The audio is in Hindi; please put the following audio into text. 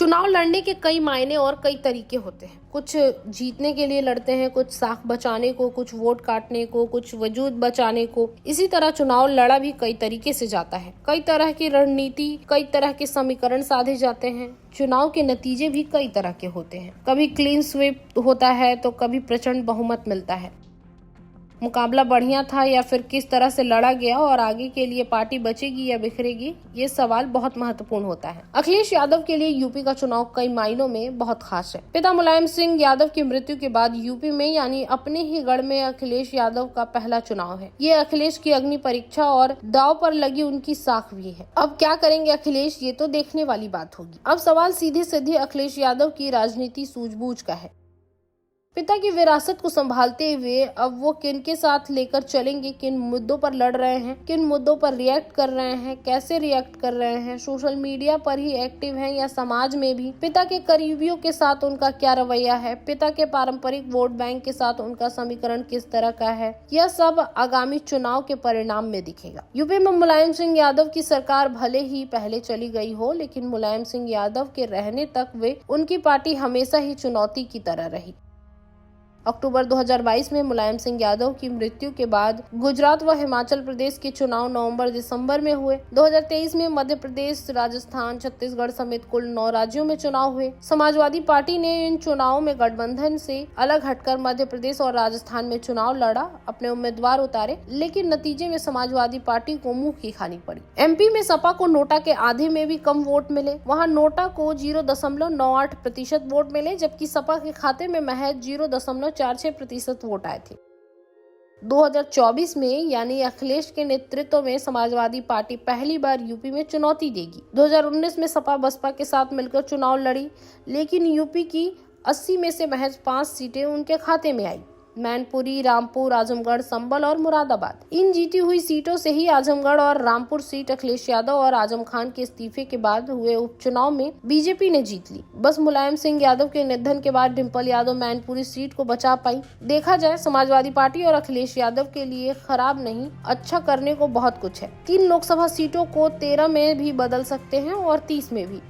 चुनाव लड़ने के कई मायने और कई तरीके होते हैं। कुछ जीतने के लिए लड़ते हैं, कुछ साख बचाने को, कुछ वोट काटने को, कुछ वजूद बचाने को। इसी तरह चुनाव लड़ा भी कई तरीके से जाता है। कई तरह की रणनीति, कई तरह के समीकरण साधे जाते हैं। चुनाव के नतीजे भी कई तरह के होते हैं। कभी क्लीन स्वीप होता है तो कभी प्रचंड बहुमत मिलता है। मुकाबला बढ़िया था या फिर किस तरह से लड़ा गया और आगे के लिए पार्टी बचेगी या बिखरेगी, ये सवाल बहुत महत्वपूर्ण होता है। अखिलेश यादव के लिए यूपी का चुनाव कई मायनों में बहुत खास है। पिता मुलायम सिंह यादव की मृत्यु के बाद यूपी में यानी अपने ही गढ़ में अखिलेश यादव का पहला चुनाव है। ये अखिलेश की अग्नि परीक्षा और दांव पर लगी उनकी साख भी है। अब क्या करेंगे अखिलेश, ये तो देखने वाली बात होगी। अब सवाल सीधे सीधे अखिलेश यादव की राजनीति सूझबूझ का है। पिता की विरासत को संभालते हुए अब वो किन के साथ लेकर चलेंगे, किन मुद्दों पर लड़ रहे हैं, किन मुद्दों पर रिएक्ट कर रहे हैं, कैसे रिएक्ट कर रहे हैं, सोशल मीडिया पर ही एक्टिव हैं या समाज में भी, पिता के करीबियों के साथ उनका क्या रवैया है, पिता के पारंपरिक वोट बैंक के साथ उनका समीकरण किस तरह का है, यह सब आगामी चुनाव के परिणाम में दिखेगा। यूपी में मुलायम सिंह यादव की सरकार भले ही पहले चली गई हो, लेकिन मुलायम सिंह यादव के रहने तक वे उनकी पार्टी हमेशा ही चुनौती की तरह रही। अक्टूबर 2022 में मुलायम सिंह यादव की मृत्यु के बाद गुजरात व हिमाचल प्रदेश के चुनाव नवंबर-दिसंबर में हुए। 2023 में मध्य प्रदेश, राजस्थान, छत्तीसगढ़ समेत कुल 9 राज्यों में चुनाव हुए। समाजवादी पार्टी ने इन चुनावों में गठबंधन से अलग हटकर मध्य प्रदेश और राजस्थान में चुनाव लड़ा, अपने उम्मीदवार उतारे, लेकिन नतीजे में समाजवादी पार्टी को मुंह की खानी पड़ी। एमपी में सपा को नोटा के आधे में भी कम वोट मिले। वहाँ नोटा को 0.98% वोट मिले, जबकि सपा के खाते में महज 0.46% वोट आए थे। 2024 में यानी अखिलेश के नेतृत्व में समाजवादी पार्टी पहली बार यूपी में चुनौती देगी। 2019 में सपा बसपा के साथ मिलकर चुनाव लड़ी, लेकिन यूपी की 80 में से महज 5 सीटें उनके खाते में आई। मैनपुरी, रामपुर, आजमगढ़, संभल और मुरादाबाद। इन जीती हुई सीटों से ही आजमगढ़ और रामपुर सीट अखिलेश यादव और आजम खान के इस्तीफे के बाद हुए उपचुनाव में बीजेपी ने जीत ली। बस मुलायम सिंह यादव के निधन के बाद डिम्पल यादव मैनपुरी सीट को बचा पाई। देखा जाए समाजवादी पार्टी और अखिलेश यादव के लिए खराब नहीं, अच्छा करने को बहुत कुछ है। 3 लोकसभा सीटों को 13 में भी बदल सकते हैं और 30 में भी।